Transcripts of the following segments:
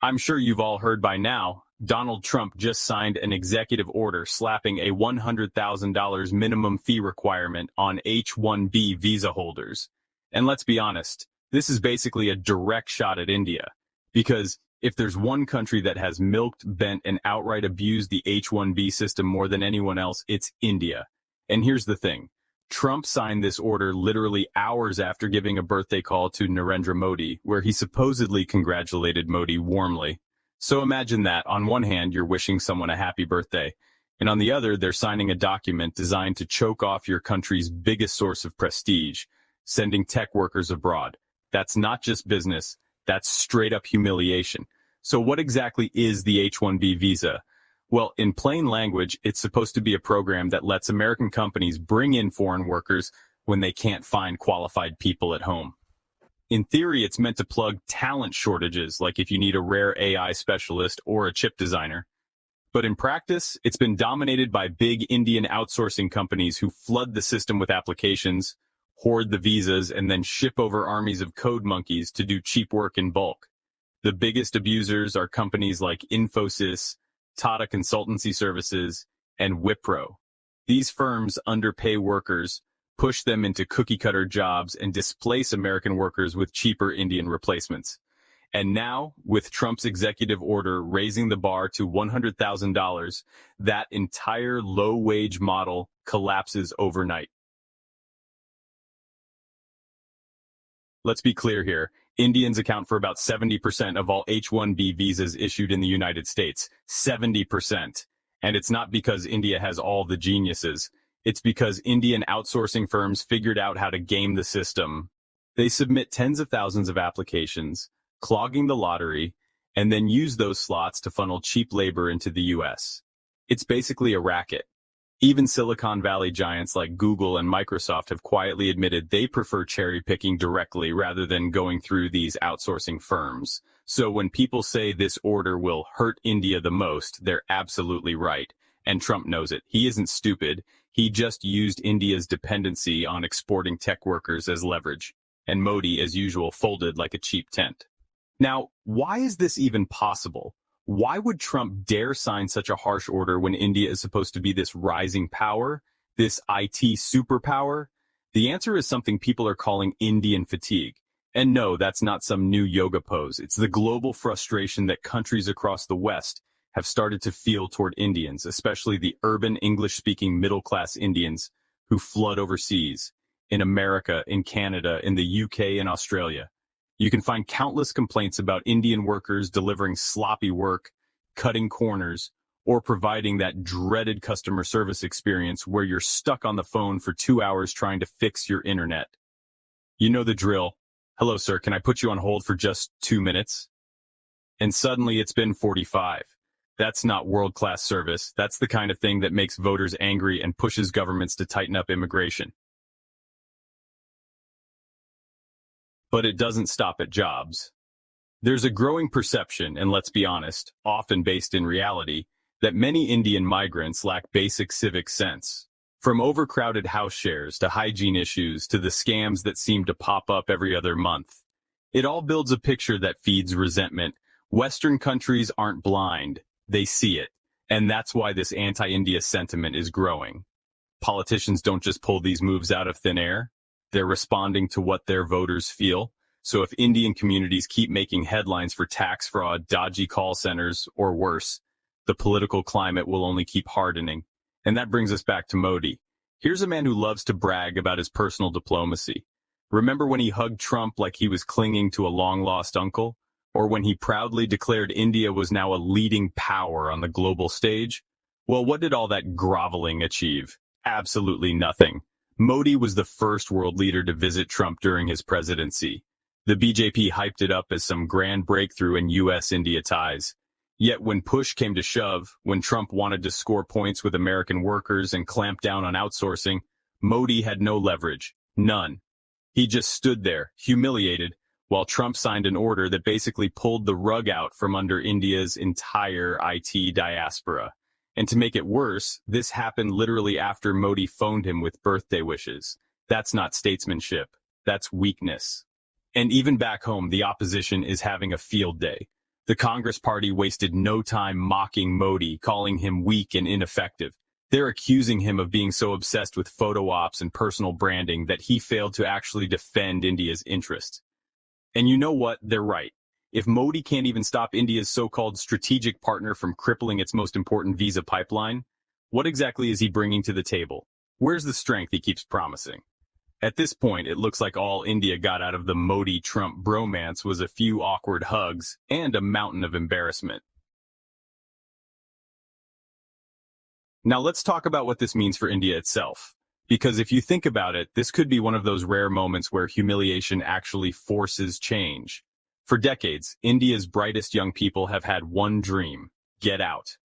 I'm sure you've all heard by now, Donald Trump just signed an executive order slapping a $100,000 minimum fee requirement on H-1B visa holders. And let's be honest, this is basically a direct shot at India. Because if there's one country that has milked, bent, and outright abused the H-1B system more than anyone else, it's India. And here's the thing. Trump signed this order literally hours after giving a birthday call to Narendra Modi, where he supposedly congratulated Modi warmly. So imagine that, on one hand, you're wishing someone a happy birthday, and on the other, they're signing a document designed to choke off your country's biggest source of prestige, sending tech workers abroad. That's not just business, that's straight-up humiliation. So what exactly is the H-1B visa? Well, in plain language, it's supposed to be a program that lets American companies bring in foreign workers when they can't find qualified people at home. In theory, it's meant to plug talent shortages, like if you need a rare AI specialist or a chip designer. But in practice, it's been dominated by big Indian outsourcing companies who flood the system with applications, hoard the visas, and then ship over armies of code monkeys to do cheap work in bulk. The biggest abusers are companies like Infosys, Tata Consultancy Services, and Wipro. These firms underpay workers, push them into cookie-cutter jobs, and displace American workers with cheaper Indian replacements. And now, with Trump's executive order raising the bar to $100,000, that entire low-wage model collapses overnight. Let's be clear here. Indians account for about 70% of all H-1B visas issued in the United States. 70%. And it's not because India has all the geniuses. It's because Indian outsourcing firms figured out how to game the system. They submit tens of thousands of applications, clogging the lottery, and then use those slots to funnel cheap labor into the U.S. It's basically a racket. Even Silicon Valley giants like Google and Microsoft have quietly admitted they prefer cherry-picking directly rather than going through these outsourcing firms. So when people say this order will hurt India the most, they're absolutely right. And Trump knows it. He isn't stupid. He just used India's dependency on exporting tech workers as leverage. And Modi, as usual, folded like a cheap tent. Now, why is this even possible? Why would Trump dare sign such a harsh order when India is supposed to be this rising power, this IT superpower? The answer is something people are calling Indian fatigue. And no, that's not some new yoga pose. It's the global frustration that countries across the West have started to feel toward Indians, especially the urban English-speaking middle-class Indians who flood overseas, in America, in Canada, in the UK, and Australia. You can find countless complaints about Indian workers delivering sloppy work, cutting corners, or providing that dreaded customer service experience where you're stuck on the phone for 2 hours trying to fix your internet. You know the drill. Hello, sir, can I put you on hold for just 2 minutes? And suddenly it's been 45. That's not world-class service. That's the kind of thing that makes voters angry and pushes governments to tighten up immigration. But it doesn't stop at jobs. There's a growing perception, and let's be honest, often based in reality, that many Indian migrants lack basic civic sense. From overcrowded house shares to hygiene issues to the scams that seem to pop up every other month. It all builds a picture that feeds resentment. Western countries aren't blind, they see it. And that's why this anti-India sentiment is growing. Politicians don't just pull these moves out of thin air. They're responding to what their voters feel. So if Indian communities keep making headlines for tax fraud, dodgy call centers, or worse, the political climate will only keep hardening. And that brings us back to Modi. Here's a man who loves to brag about his personal diplomacy. Remember when he hugged Trump like he was clinging to a long-lost uncle? Or when he proudly declared India was now a leading power on the global stage? Well, what did all that groveling achieve? Absolutely nothing. Modi was the first world leader to visit Trump during his presidency. The BJP hyped it up as some grand breakthrough in U.S.-India ties. Yet when push came to shove, when Trump wanted to score points with American workers and clamp down on outsourcing, Modi had no leverage. None. He just stood there, humiliated, while Trump signed an order that basically pulled the rug out from under India's entire IT diaspora. And to make it worse, this happened literally after Modi phoned him with birthday wishes. That's not statesmanship. That's weakness. And even back home, the opposition is having a field day. The Congress Party wasted no time mocking Modi, calling him weak and ineffective. They're accusing him of being so obsessed with photo ops and personal branding that he failed to actually defend India's interests. And you know what? They're right. If Modi can't even stop India's so-called strategic partner from crippling its most important visa pipeline, what exactly is he bringing to the table? Where's the strength he keeps promising? At this point, it looks like all India got out of the Modi-Trump bromance was a few awkward hugs and a mountain of embarrassment. Now let's talk about what this means for India itself. Because if you think about it, this could be one of those rare moments where humiliation actually forces change. For decades, India's brightest young people have had one dream: get out.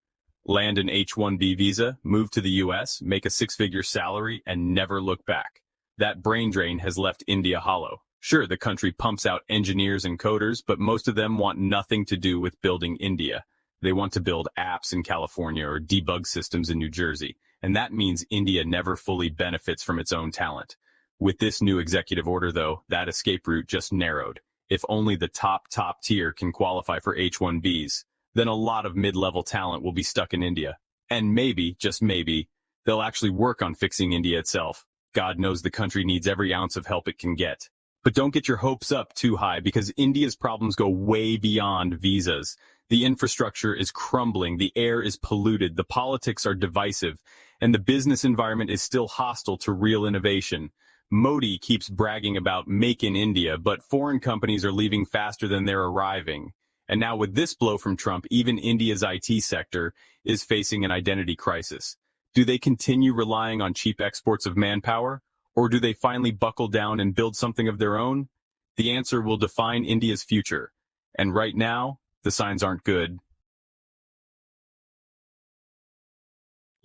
Land an H-1B visa, move to the US, make a six-figure salary, and never look back. That brain drain has left India hollow. Sure, the country pumps out engineers and coders, but most of them want nothing to do with building India. They want to build apps in California or debug systems in New Jersey, and that means India never fully benefits from its own talent. With this new executive order, though, that escape route just narrowed. If only the top tier can qualify for H-1Bs, then a lot of mid-level talent will be stuck in India. And maybe, just maybe, they'll actually work on fixing India itself. God knows the country needs every ounce of help it can get. But don't get your hopes up too high, because India's problems go way beyond visas. The infrastructure is crumbling, the air is polluted, the politics are divisive, and the business environment is still hostile to real innovation. Modi keeps bragging about Make in India, but foreign companies are leaving faster than they're arriving. And now with this blow from Trump, even India's IT sector is facing an identity crisis. Do they continue relying on cheap exports of manpower, or do they finally buckle down and build something of their own? The answer will define India's future. And right now, the signs aren't good.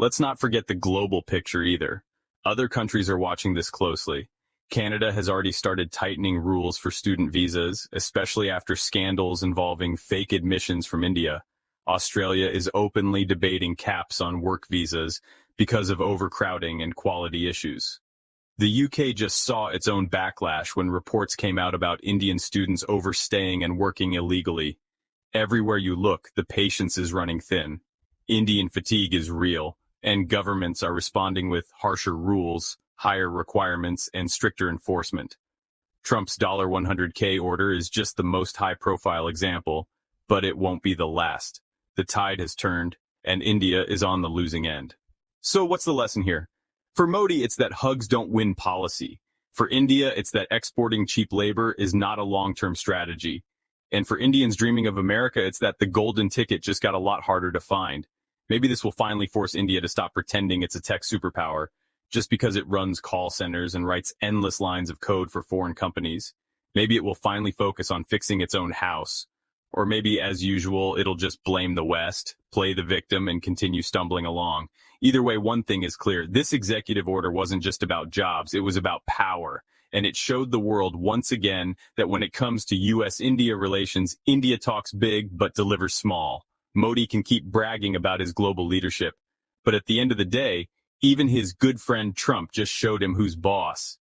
Let's not forget the global picture either. Other countries are watching this closely. Canada has already started tightening rules for student visas, especially after scandals involving fake admissions from India. Australia is openly debating caps on work visas because of overcrowding and quality issues. The UK just saw its own backlash when reports came out about Indian students overstaying and working illegally. Everywhere you look, the patience is running thin. Indian fatigue is real, and governments are responding with harsher rules, higher requirements, and stricter enforcement. Trump's $100K order is just the most high-profile example, but it won't be the last. The tide has turned, and India is on the losing end. So what's the lesson here? For Modi, it's that hugs don't win policy. For India, it's that exporting cheap labor is not a long-term strategy. And for Indians dreaming of America, it's that the golden ticket just got a lot harder to find. Maybe this will finally force India to stop pretending it's a tech superpower just because it runs call centers and writes endless lines of code for foreign companies. Maybe it will finally focus on fixing its own house. Or maybe, as usual, it'll just blame the West, play the victim, and continue stumbling along. Either way, one thing is clear. This executive order wasn't just about jobs, it was about power. And it showed the world once again that when it comes to US-India relations, India talks big but delivers small. Modi can keep bragging about his global leadership. But at the end of the day, even his good friend Trump just showed him who's boss.